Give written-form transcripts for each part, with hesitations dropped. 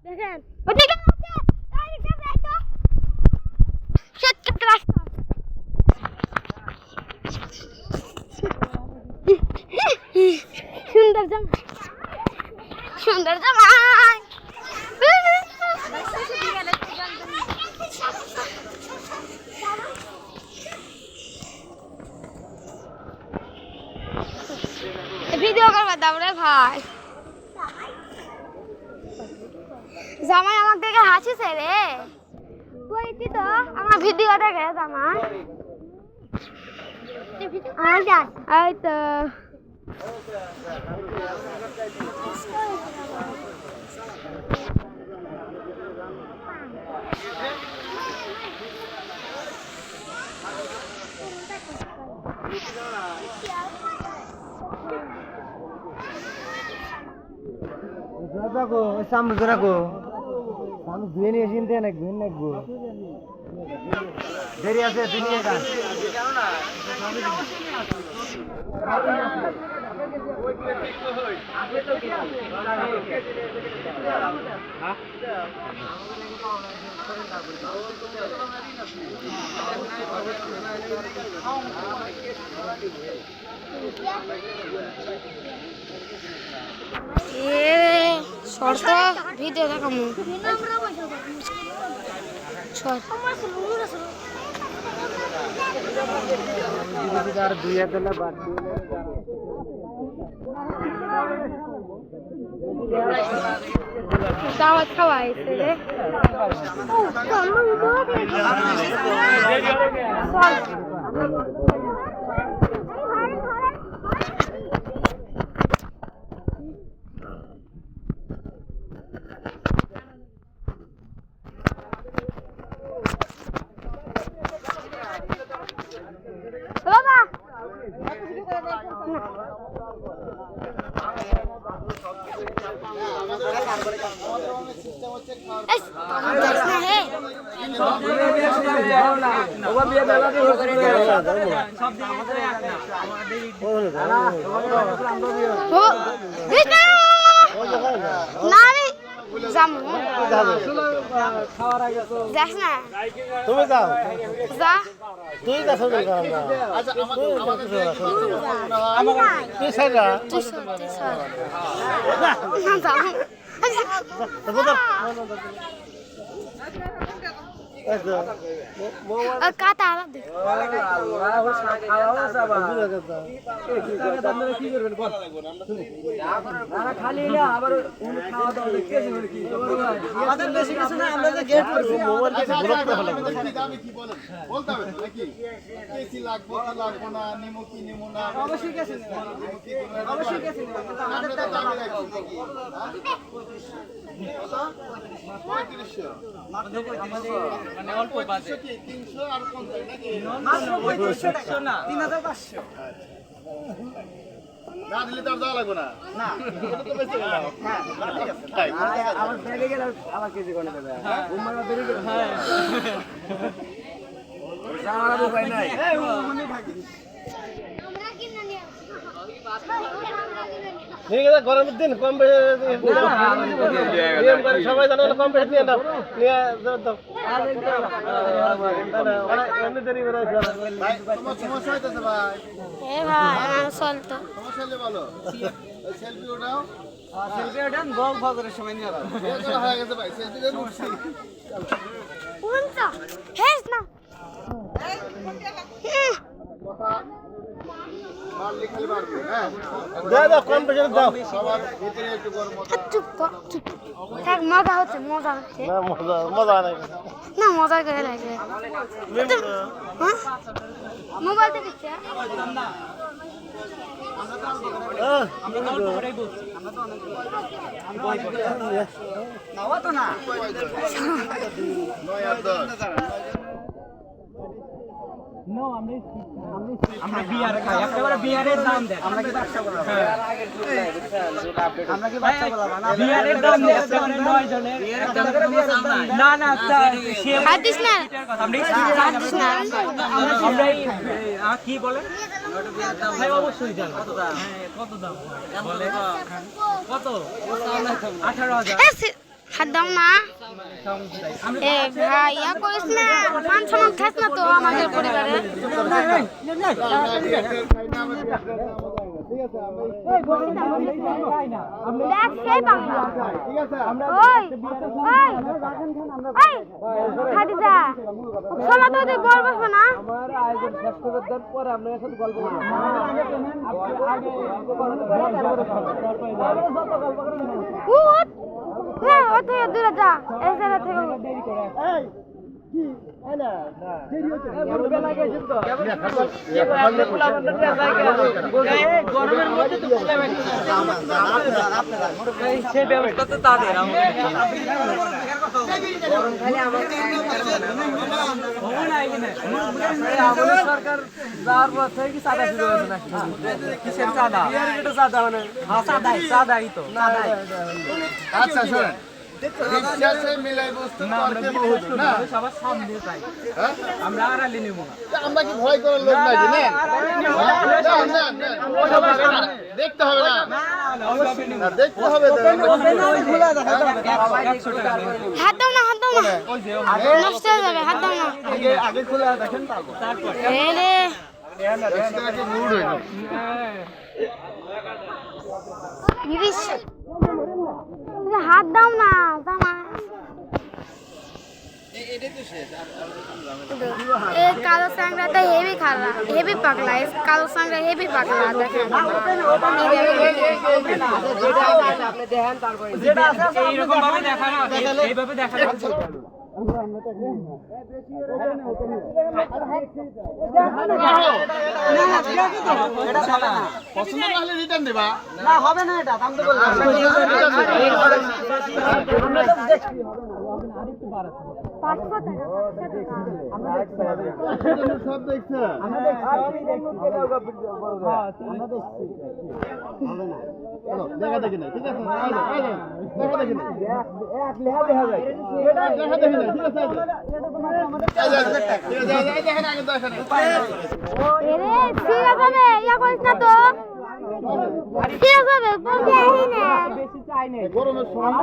দেখেন ওদিকে আছে এইদিকে যাই তো শর্টকাট রাস্তা সুন্দর জামা সুন্দর জামা ভিডিও করবা দাও রে ভাই জামাই আমার দেখে হাসিছে রে তুই তো আমার ভিডিও দেখে জামাই এই তো রাখো সামনে তো রাখো আমি ধুয়ে নিয়ে চিনতে নাকি ধুয়ে নাকবো দেরি আছে তুই নিয়ে গান শর্ট ভিডিও দেখামু আর দুই হাতে না বাদ দাওয়াত খাওয়াইছে রে বাবা যাস না তুমি যাও যা তুই যাস তুই সাইডা কাটা খালি আবার আমাদের বেশি কিছু না আমরা যে গেট করছি মোবাইল থেকে ঘুরতে হলো আমি কি বলেন বলতে হবে নাকি কেসি লাগবে কি লাগবে না নিমো কি নিমো না অবশ্যই গেছে অবশ্যই গেছে আমরা তো দাবি রাখছি নাকি মানে অল্প বাজে 300 আর 50 নাকি মাত্র 3500 না 3500 না দিলে তো আর দেওয়া লাগবে না না এটা তো বেঁচে গেল হ্যাঁ ঠিক আছে আবার ফেলে গেলে আবার কেজি করে দেবে উম্মারা দেরি করে হ্যাঁ সারা উপায় নাই এই উম্মানি থাকি আমরা কিনা নিয়ে ঠিক আছে গরমের দিন কম সবাই জানে কম বেশি নিয়ে দাও নিয়ে দাও এমনি দেরি করে ভাই তোমার সমস্যা হইতেছে ভাই এ ভাই আমার চলতো সমস্যা হলে বলো সেলফি ওঠাও সেলফি ওঠান বল ফজরের সময় নিয়ে দাও বিয়ে করা হয়ে গেছে ভাই সেলফি দিয়ে উঠছি কোনটা হেস না মারলে খালি মারবে হ্যাঁ দাও দাও কম বেশি দাও সবার ভিতরে একটু গরম মতো চুপ তো চুপ থাক মজা হচ্ছে না মজা মজা নাই না মজা করে লাগে হ্যাঁ মোবাইল দেখছে নাও তো না 9 আর 10 নো আমরা বিয়ার খাই একেবারে বিয়ারের দাম দেন আমরা কি ব্যবসা করব আমরা কি ব্যবসা করব না বিয়ারের দাম দেন একেবারে 9 জনের না না সে হাদিস না আমরা হাদিস না আমরা কি বলে ভাই অবশ্যই জানো কত দাম কত দাম বলে কত 18000 হাত দাও না এ ভাই ইয়া করিস না মান সম্মান খাস না তো আমাদের পরিবারে দেখ সেই বাংলা ওই ওই ওই খাদিজা শোনা তো তুই বল বসবো না আমার আয়োজন শেষ করে দেওয়ার পরে আপনার সাথে গল্প করব উঠ না ও তুই দূরে যা এই জায়গা থেকে দেরি করে এই কি এলা দেরি হচ্ছে বলবে লাগে তো আপনি পোলা বন্ধ করে যায় এই গরমের মধ্যে তো পোলা বেশি আপনারা সে ব্যবস্থা তো তাদের গরম খালি আমাদের আমাদের সরকার যার পর থেকে কি সাদা শুরু হয়েছে না কিসের সাদা এটা সাদা মানে সাদাই তো সাদাই আচ্ছা শুনেন বিশ্বাসে মিলাই বস্তু তর্কে বহুত না সবার সামনে চাই হ্যাঁ? আমরা আড়ালে নেব না আমরা কি ভয় করার লোক নাকি না দেখতে হবে না না, দেখতে হবে তো। হাত দাও না নষ্ট হয়ে যাবে হাত দাও না আগে খোলা দেখেন তারপর এই রে মুড হয়ে যাবে। ইরিশ হাত দাও না জামা এ কালো সাংরাটা হেভি খালা হেভি পাগলা এ কালো সাংরা হেভি পাগলা দেখেন আপনি দেখেন তারপরে যেটা আছে এইরকম ভাবে দেখানো এইভাবে দেখানো পছন্দ না হলে রিটার্ন দেবা না হবে না এটা দাম তো বললাম সব দেখছে দেখা দেখি না ঠিক আছে দেখা দেখি না দেখা দেখি না ঠিক আছে দেখেন আগে দেখেন এরে সিরিয়াস হবে ইয়া করিস না তো সিরিয়াস হবে বলতে আহি না বেশি চাই না গরমের সময়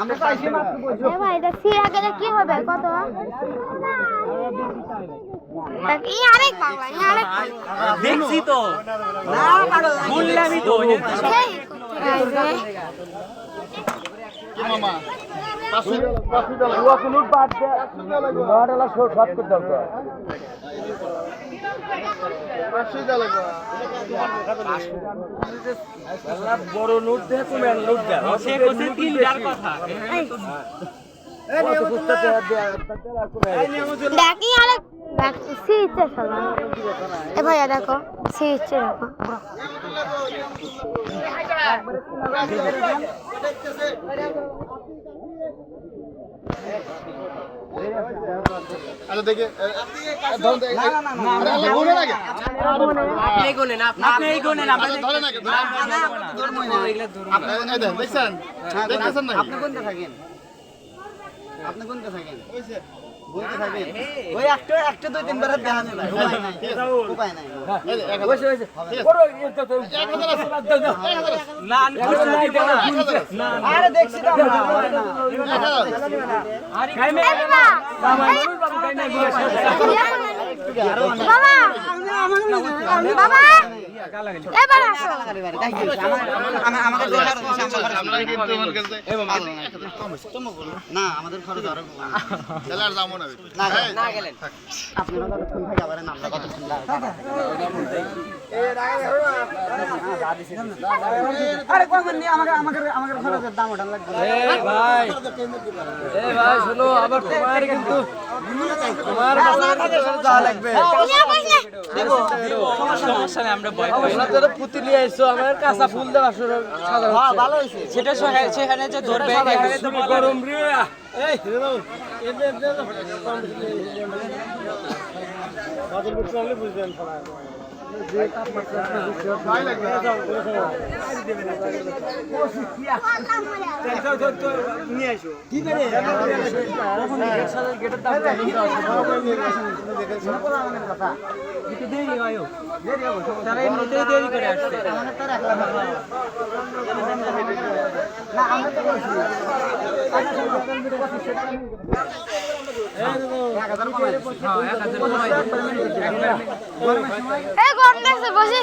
আমরা চাইছি মাত্র এ ভাই এটা সিরিয়াস গেলে কি হবে কত দেখ ই আরেক বাংলা ই আরেক দেখছি তো না বললামই তো কি মামা 500 টাকা ওয়া কোন বাদ দে নড়ালা শর্ট করতে হবে 500 টাকা লাগবে বড় নোট দে তুমি নোট দে সে কোসে তিনটার কথা দেখি আরেক দেখ সিরিজে শালা এ ভাইয়া দেখো সিরিজে দেখো আচ্ছা দেখে ধরুন না গুনে লাগে আপনি গোনেন আপনি গোনেন আচ্ছা ধরে না আপনি দেখছেন দেখতেছেন না আপনি কোনটা থাকেন বলতে থাকেন ওই একটা দুই তিন বার দেখা যায় উপায় নাই না আরে দেখছি তো বাবা বাবা এবার আসো না আমাদের খরচ আরো না গেলেন আপনারা কতক্ষণ থাকে আবার আমরা কতক্ষণ আরে কখন নিয়ে আমাদের খরচের দাম ওটা লাগবে ভাই শোনো আবার তোমার কিন্তু তোমার যা লাগবে সমস্যা নেই আমরা ভয় পাই না তোরা পুঁতি নিয়ে আইছো আমার কাঁচা ফুল দেওয়া শুরু হ্যাঁ ভালো হইছে সেটা সেখানে যে ধরবে তুমি গরম রে এই বুঝবেন নিয়ে আসো কি করে গেটের দাম কথা একটু দেরি হয় তারা এমনিতেই দেরি করে আসছে আমাদের তো 1 লাখ এই গরম লাগছে বসি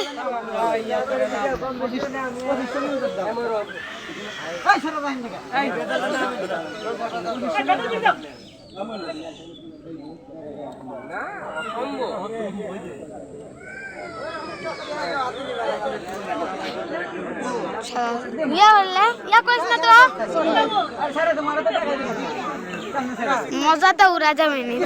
ইয়া বললে ইয়া কইস না তো মজা তো উড়া যাবে নি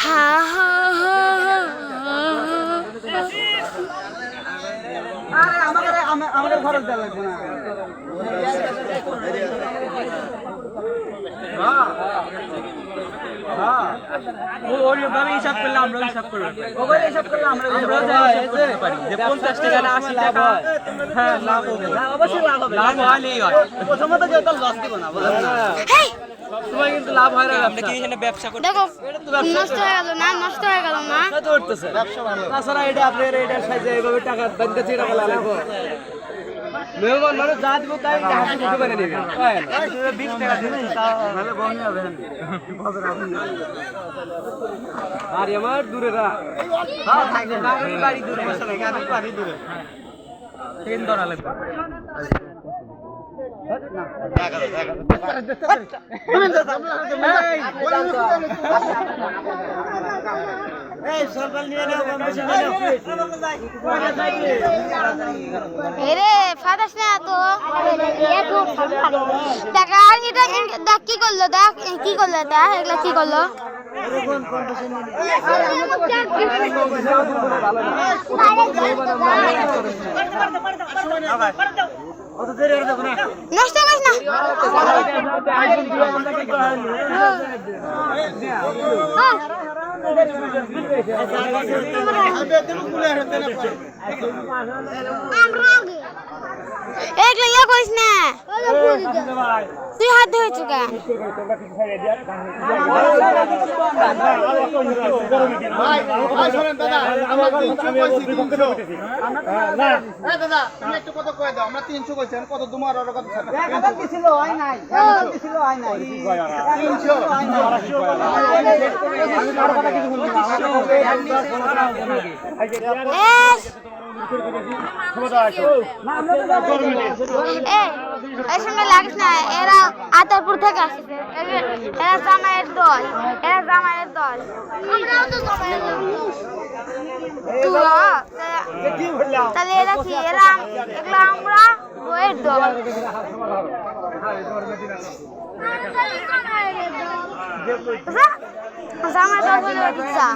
হা হা আমাদের খরচ দেওয়া লাগবে না হিসাব করলে আমরা হিসাব করলাম যে 50 টাকা না 80 টাকা হ্যাঁ লাভ হবে অবশ্যই লাভ হবে লাভ হলেই হয় প্রথমত যে তো লস দিব না বলেন না তোমার কিন্তু লাভ হয় না আপনি কি এখানে ব্যবসা করতে দেখো নষ্ট হয়ে গেল না নষ্ট হয়ে গেল না তো উঠতেছে ব্যবসা ভালো তাছাড়া এটা আপনার এটা সাইজে এইভাবে টাকা বাঁধতে ছিল টাকা লাগবে মেহমান মানে যা দিব তাই হাতে দিতে পারে নেবে 20 টাকা দিবেন তাও ভালো বনি হবে আর আমার দূরে রা হ্যাঁ থাকবে বাড়ি দূরে বাড়ি দূরে ট্রেন ধরা লাগবে এরে ফাদাস না তো দেখ আর এটা দেখ কি করলো দেখ কি করলো এটা এগুলা কি করলো নষ্ট করিস না এগুলো ইয়া করিস না তুই হাত ধরেছ কেন দাদা তুমি একটু কত কয়ে দাও আমরা 300 কইছি কত তোমার আর কত ছিল হয় নাই ছিল হয় নাই 300 সঙ্গে লাগিস না এরা আতারপুর থেকে আসছে এরা জামাইয়ের দল আমরাও তো জামাইয়ের দল তাহলে এরা কি এরা এগুলো আমরা বইয়ের দল জামাই দল বলে দিচ্ছা